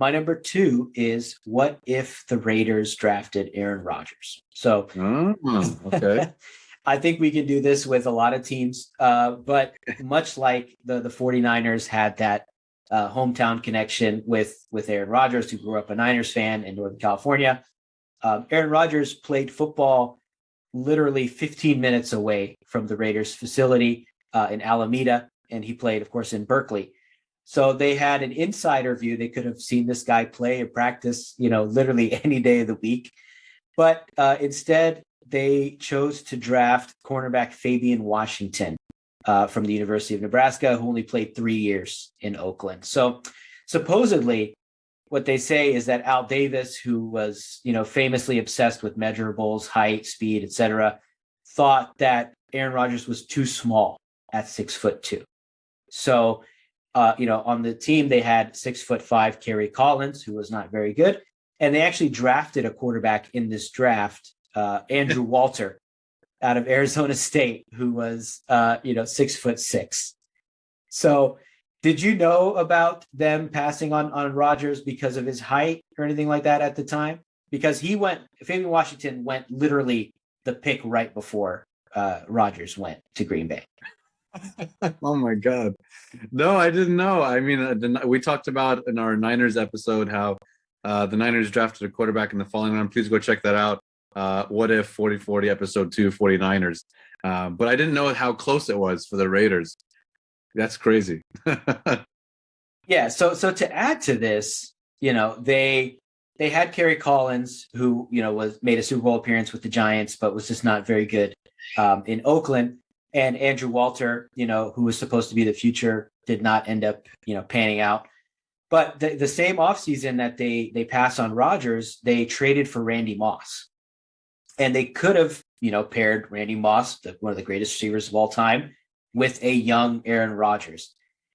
My number two is, what if the Raiders drafted Aaron Rodgers? So Okay. I think we can do this with a lot of teams, but much like the 49ers had that hometown connection with Aaron Rodgers, who grew up a Niners fan in Northern California. Aaron Rodgers played football literally 15 minutes away from the Raiders facility in Alameda, and he played, of course, in Berkeley. So they had an insider view. They could have seen this guy play and practice, literally any day of the week. But instead, they chose to draft cornerback Fabian Washington from the University of Nebraska, who only played 3 years in Oakland. So supposedly, what they say is that Al Davis, who was, famously obsessed with measurables, height, speed, etc., thought that Aaron Rodgers was too small at 6'2". So, on the team, they had 6'5" Kerry Collins, who was not very good. And they actually drafted a quarterback in this draft, Andrew Walter, out of Arizona State, who was, 6'6". So, did you know about them passing on Rodgers because of his height or anything like that at the time? Because Fabian Washington went literally the pick right before Rodgers went to Green Bay. Oh my God. No, I didn't know. I mean, we talked about in our Niners episode how the Niners drafted a quarterback in the following round. Please go check that out. What if 4040 episode 2 49ers. But I didn't know how close it was for the Raiders. That's crazy. Yeah. So to add to this, they had Kerry Collins, who made a Super Bowl appearance with the Giants, but was just not very good in Oakland. And Andrew Walter, who was supposed to be the future, did not end up panning out. But the same offseason that they passed on Rodgers, they traded for Randy Moss, and they could have paired Randy Moss, one of the greatest receivers of all time, with a young Aaron Rodgers.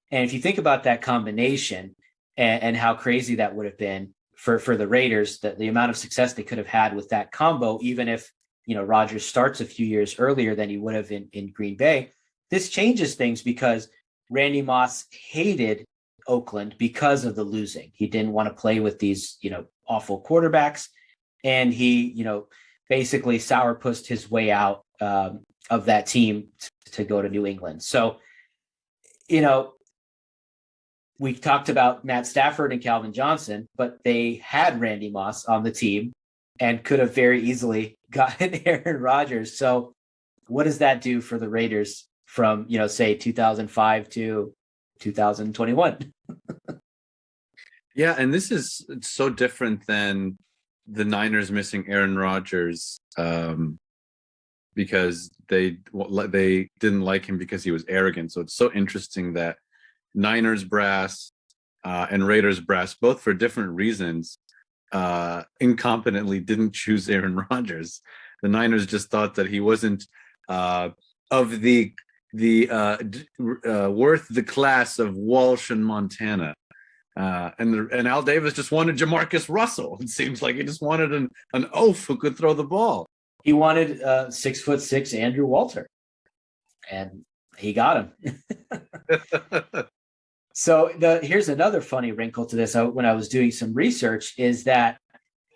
And if you think about that combination and how crazy that would have been for the Raiders, the amount of success they could have had with that combo, even if, Rodgers starts a few years earlier than he would have in Green Bay, this changes things because Randy Moss hated Oakland because of the losing. He didn't want to play with these, awful quarterbacks. And he, basically sourpussed his way out of that team to go to New England. So, we talked about Matt Stafford and Calvin Johnson, but they had Randy Moss on the team and could have very easily gotten Aaron Rodgers. So what does that do for the Raiders from, say 2005 to 2021? Yeah, and this is so different than the Niners missing Aaron Rodgers because they didn't like him because he was arrogant. So it's so interesting that Niners brass and Raiders brass, both for different reasons, incompetently didn't choose Aaron Rodgers. The Niners just thought that he wasn't of the worth the class of Walsh and Montana. And Al Davis just wanted Jamarcus Russell. It seems like he just wanted an oaf who could throw the ball. He wanted 6'6" Andrew Walter, and he got him. So here's another funny wrinkle to this. When I was doing some research, is that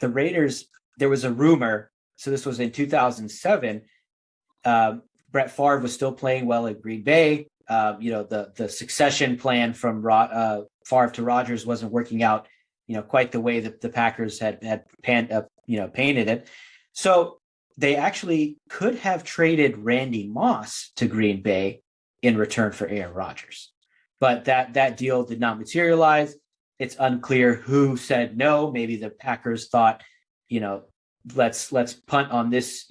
the Raiders, there was a rumor. So this was in 2007. Brett Favre was still playing well at Green Bay. The succession plan from Favre to Rodgers wasn't working out, quite the way that the Packers had painted it. So they actually could have traded Randy Moss to Green Bay in return for Aaron Rodgers. But that deal did not materialize. It's unclear who said no. Maybe the Packers thought, let's punt on this,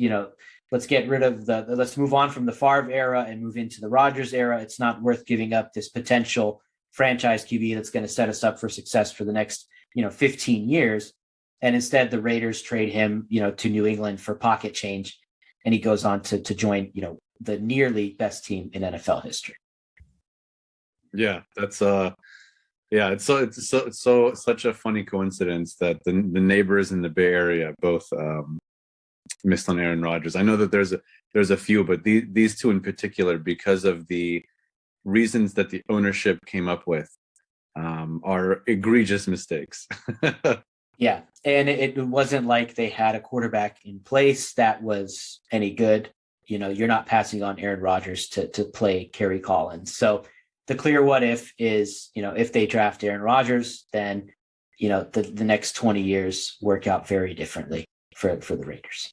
let's get rid of let's move on from the Favre era and move into the Rodgers era. It's not worth giving up this potential franchise QB that's going to set us up for success for the next, 15 years. And instead the Raiders trade him, to New England for pocket change. And he goes on to join, the nearly best team in NFL history. Yeah, that's it's such a funny coincidence that the neighbors in the Bay Area both missed on Aaron Rodgers. I know that there's a few, but these two in particular, because of the reasons that the ownership came up with, are egregious mistakes. Yeah. And it wasn't like they had a quarterback in place that was any good. You're not passing on Aaron Rodgers to play Kerry Collins. So the clear what if is, if they draft Aaron Rodgers, then, the next 20 years work out very differently for the Raiders.